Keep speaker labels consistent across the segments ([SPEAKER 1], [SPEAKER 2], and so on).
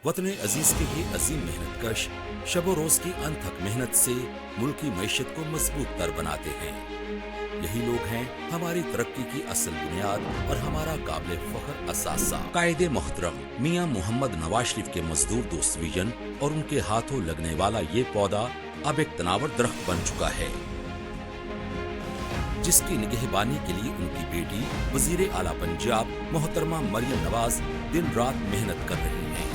[SPEAKER 1] वतन अजीज के ये अजीम मेहनत कश शब रोज की अनथक मेहनत से मुल्क की मैशत को मजबूत तर बनाते हैं। यही लोग हैं हमारी तरक्की की असल बुनियाद और हमारा काबिल फख्र असासा। कायदे मोहतरम मियां मोहम्मद नवाज शरीफ के मजदूर दोस्त विजन और उनके हाथों लगने वाला ये पौधा अब एक तनावर दरख्त बन चुका है, जिसकी निगहबानी के लिए उनकी बेटी वजीर आला पंजाब मोहतरमा मरियम नवाज दिन रात मेहनत कर रही हैं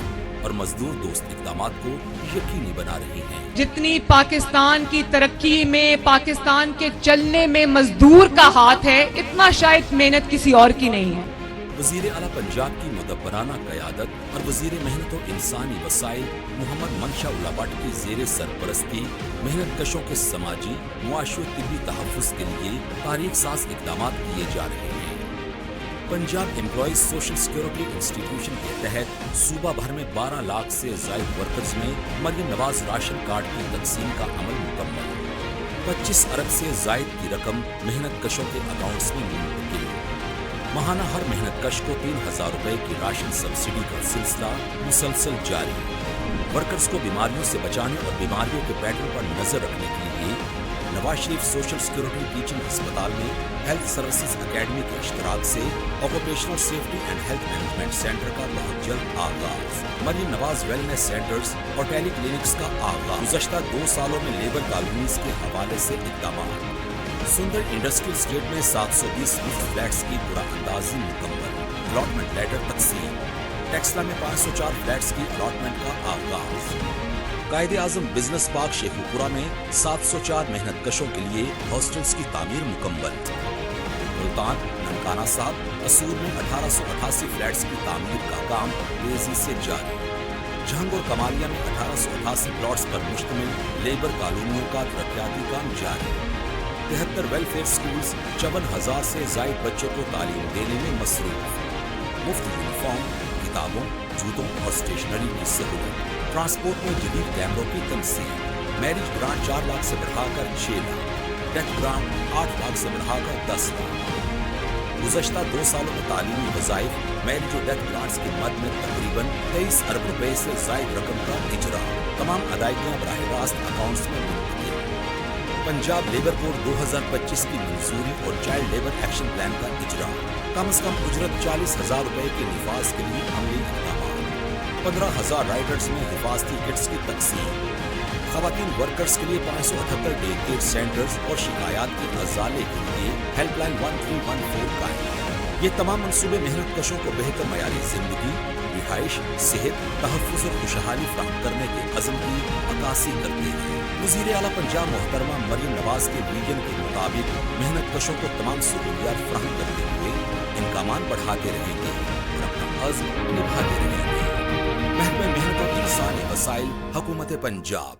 [SPEAKER 1] और मजदूर दोस्त इक़दामात को यकीनी बना रही हैं।
[SPEAKER 2] जितनी पाकिस्तान की तरक्की में, पाकिस्तान के चलने में मजदूर का हाथ है, इतना शायद मेहनत किसी और की नहीं है।
[SPEAKER 1] वजीर आला पंजाब की मुदब्बराना क़यादत और वजीर मेहनत और इंसानी वसाइल मोहम्मद मनशा उल्ला भट्ट की ज़ेरे सरपरस्ती मेहनत कशों के समाजी मुआशी तिब्बी तहफ़्फ़ुज़ के लिए तारीख साज इक़दामात किए जा रहे हैं। Punjab employees social security institution के तहत सूबा भर में 12 लाख से ज़ायद वर्कर्स में मरियम नवाज राशन कार्ड की तकसीम का अमल मुकम्मल। 25 अरब से ज़ायद की रकम मेहनत कशों के अकाउंट्स में मुंतकिल। माहाना हर मेहनत कश को 3000 रुपए की राशन सब्सिडी का सिलसिला मुसलसल जारी। वर्कर्स को बीमारियों से बचाने और बीमारियों के पैटर्न पर नजर रखने के लिए Nawaz Sharif social security teaching अस्पताल में हेल्थ सर्विसेज अकेडमी के इश्तराक से occupational safety and health management centre का बहुत जल्द आगाज। मरियम नवाज वेलनेस सेंटर्स और टेली क्लिनिक्स का आगाज। गुज़श्ता 2 सालों में लेबर कॉलोनीज के हवाले से इक़दामात। सुंदर इंडस्ट्रियल स्टेट में 720 फ्लैट्स की अंदाजी मुकम्मल। अलॉटमेंट लेटर तकसीम। टेक्सला में 504 फ्लैट्स की अलॉटमेंट का आगाज। कायदे आजम बिजनेस पार्क शेखुपुरा में 704 मेहनत कशों के लिए हॉस्टल्स की तामीर मुकम्मल। मुल्तान, ननकाना साहब, असूर में 1888 फ्लैट्स की तामीर का काम तेजी से जारी। जहंग और कमालिया में 1888 प्लॉट्स पर मुश्तमिल लेबर कॉलोनियों का तरक्याती काम जारी। 73 वेलफेयर स्कूल्स 54,000 से ज़ायद बच्चों को तालीम देने में मसरूफ। मुफ्त यूनिफॉर्म, किताबों, जूतों और स्टेशनरी की सहूलत। ट्रांसपोर्ट में जदीद कैमरों की तनसीब। मैरिज ग्रांट 4 लाख से बढ़ाकर 6 लाख। डेथ ग्रांट 8 लाख से बढ़ाकर 10 लाख। गुज़श्ता 2 सालों में तालीमी वज़ाइफ मैरिज और डेथ ग्रांट्स की मद में तकरीबन 23 अरब रुपए से ज़ायद रकम का इजरा। तमाम अदायगियाँ बराह रास्त अकाउंट्स में मुंतकिल। पंजाब लेबर कोड 2025 की मंजूरी और चाइल्ड लेबर एक्शन प्लान का इजरा। कम से कम उजरत 40,000 रुपए के निफाज के लिए अमली इक़दामात। 15,000 राइडर्स में हिफाजती किट्स की तकसीम। खवातीन वर्कर्स के लिए 578 डे केयर सेंटर्स और शिकायत के अजाले के लिए हेल्पलाइन 1314 कायम। ये तमाम मनसूबे मेहनत कशों को बेहतर मयारी जिंदगी, रिहाइश, सेहत, तहफ़्फ़ुज़ और खुशहाली फराहम करने के अज़म की अक्कासी करते हैं। वज़ीर आला पंजाब मोहतरमा मरियम नवाज के विजन के मुताबिक मेहनत कशों को तमाम सहूलियात फराहम करते हुए इनका मान बढ़ाते रहेंगे और अपना अज़्म निभाते रहेंगे। महकमा मेहनत और इंसानी वसाइल, हुकूमत पंजाब।